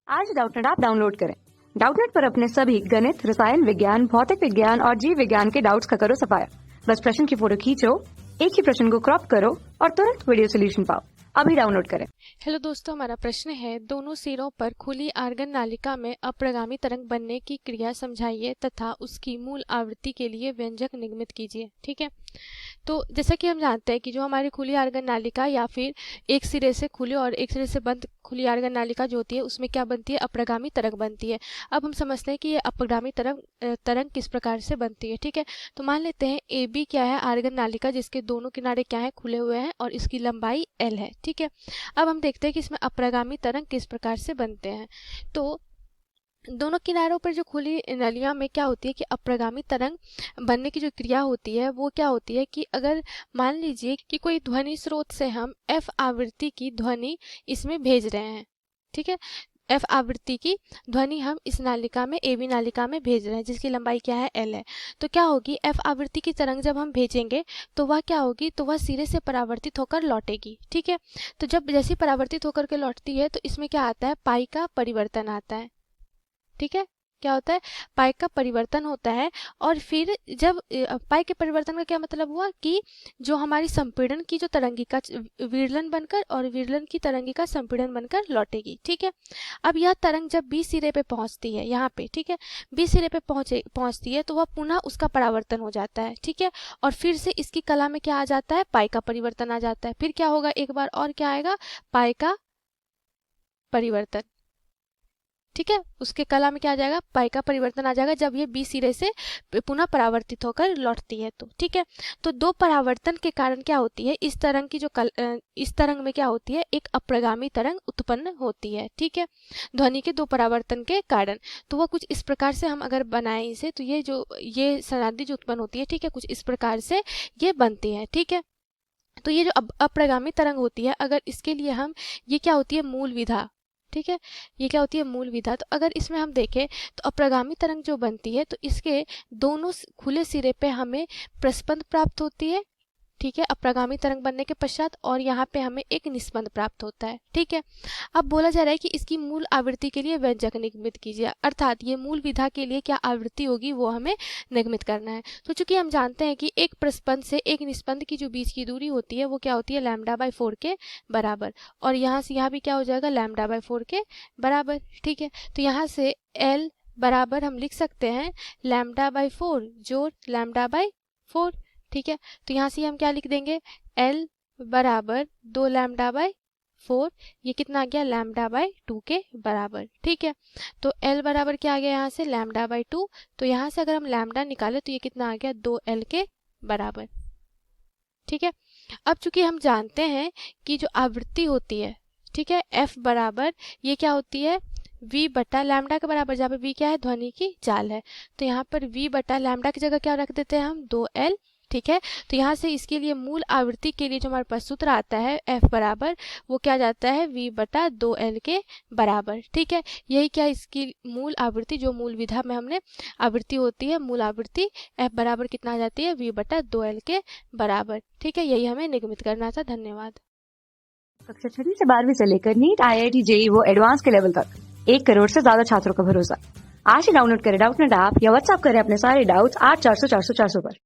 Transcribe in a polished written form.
आज Doubtnut app download करें। Doubtnut पर अपने सभी गणित, रसायन विज्ञान, भौतिक विज्ञान और जीव विज्ञान के डाउट्स का करो सफाया। बस प्रश्न की फोटो खींचो, एक ही प्रश्न को क्रॉप करो और तुरंत वीडियो सोल्यूशन पाओ। अभी डाउनलोड करें। हेलो दोस्तों, हमारा प्रश्न है दोनों सिरों पर खुली आर्गन नालिका में अप्रगामी तरंग बनने की क्रिया समझाइए तथा उसकी मूल आवृत्ति के लिए व्यंजक निगमित कीजिए। ठीक है, तो जैसा कि हम जानते हैं कि जो हमारी खुली आर्गन नालिका या फिर एक सिरे से खुली और एक सिरे से बंद खुली आर्गन नालिका जो होती है उसमें क्या बनती है, अप्रगामी तरंग बनती है। अब हम समझते हैं कि ये अप्रगामी तरंग किस प्रकार से बनती है। ठीक है, तो मान लेते हैं ए बी क्या है, आर्गन नालिका जिसके दोनों किनारे क्या है, खुले हुए हैं और इसकी लंबाई एल है। ठीक है, अब हम देखते हैं कि इसमें अप्रगामी तरंग किस प्रकार से बनते हैं। तो दोनों किनारों पर जो खुली नलियां में क्या होती है कि अप्रगामी तरंग बनने की जो क्रिया होती है वो क्या होती है कि अगर मान लीजिए कि कोई ध्वनि स्रोत से हम एफ आवृत्ति की ध्वनि इसमें भेज रहे हैं। ठीक है, एफ आवृत्ति की ध्वनि हम इस नालिका में, ए बी नालिका में भेज रहे हैं जिसकी लंबाई क्या है, एल है। तो क्या होगी, एफ आवृत्ति की तरंग जब हम भेजेंगे तो वह क्या होगी, तो वह सिरे से परावर्तित होकर लौटेगी। ठीक है, तो जब जैसी परावर्तित होकर के लौटती है तो इसमें क्या आता है, पाई का परिवर्तन आता है। ठीक है, क्या होता है, पाई का परिवर्तन होता है। और फिर जब पाई के परिवर्तन का क्या मतलब हुआ कि जो हमारी संपीड़न की जो तरंगिका विरलन बनकर और विरलन की तरंगिका संपीड़न बनकर लौटेगी। ठीक है, अब यह तरंग जब बी सिरे पे पहुंचती है, यहाँ पे, ठीक है, बी सिरे पे पहुंचती है तो वह पुनः उसका परावर्तन हो जाता है। ठीक है, और फिर से इसकी कला में क्या आ जाता है, पाई का परिवर्तन आ जाता है। फिर क्या होगा, एक बार और क्या आएगा, पाई का परिवर्तन। ठीक है, उसके कला में क्या आ जाएगा, पाई का परिवर्तन आ जाएगा जब ये बी सिरे से पुनः परावर्तित होकर लौटती है। तो ठीक है, तो दो परावर्तन के कारण क्या होती है, इस तरंग की जो इस तरंग में क्या होती है, एक अप्रगामी तरंग उत्पन्न होती है। ठीक है, ध्वनि के दो परावर्तन के कारण। तो वह कुछ इस प्रकार से हम अगर बनाएं इसे, तो ये सनादि जो उत्पन्न होती है, ठीक है, कुछ इस प्रकार से ये बनती है। ठीक है, तो ये जो अप्रगामी तरंग होती है, अगर इसके लिए हम, ये क्या होती है, मूल विधा। ठीक है, ये क्या होती है, मूल विधा। तो अगर इसमें हम देखें तो अप्रगामी तरंग जो बनती है तो इसके दोनों खुले सिरे पे हमें प्रस्पंद प्राप्त होती है। ठीक है, अप्रगामी तरंग बनने के पश्चात, और यहाँ पे हमें एक निस्पंद प्राप्त होता है। ठीक है, अब बोला जा रहा है कि इसकी मूल आवृत्ति के लिए व्यंजक निगमित कीजिए, अर्थात ये मूल विधा के लिए क्या आवृत्ति होगी वो हमें निगमित करना है। तो चूंकि हम जानते हैं कि एक प्रस्पंद से एक निस्पंद की जो बीच की दूरी होती है वो क्या होती है, λ/4 के बराबर, और यहाँ से यहाँ भी क्या हो जाएगा, λ/4 के बराबर। ठीक है, तो यहाँ से एल बराबर हम लिख सकते हैं λ/4 जोड़ λ/4। ठीक है, तो यहाँ से हम क्या लिख देंगे, L बराबर 2 λ/4, ये कितना आ गया, λ/2 के बराबर। ठीक है, तो L बराबर क्या आ गया, यहाँ से λ/2। तो यहाँ से अगर हम लैम्डा निकाले तो ये कितना आ गया, 2L के बराबर। ठीक है, अब चूंकि हम जानते हैं कि जो आवृत्ति होती है, ठीक है, F बराबर ये क्या होती है, v बटा लैम्डा के बराबर, जहाँ पे v क्या है, ध्वनि की चाल है। तो यहाँ पर v बटा लैम्डा की जगह क्या रख देते हैं हम, 2L। ठीक है, तो यहाँ से इसके लिए मूल आवृत्ति के लिए जो हमारे पास सूत्र आता है F बराबर, वो क्या जाता है, v बटा 2L के बराबर। ठीक है, यही क्या इसकी मूल आवृत्ति, जो मूल विधा में हमने आवृत्ति होती है, मूल आवृत्ति F बराबर कितना आ जाती है, v बटा 2L के बराबर। ठीक है, यही हमें निगमित करना था। धन्यवाद। कक्षा 6 से 12वीं से लेकर नीट, IIT, JEE वो एडवांस के लेवल तक 1 करोड़ से ज्यादा छात्रों का भरोसा। आज ही डाउनलोड करें डाउटनेट ऐप या व्हाट्सएप करें अपने सारे डाउट्स 8400 400 400 पर।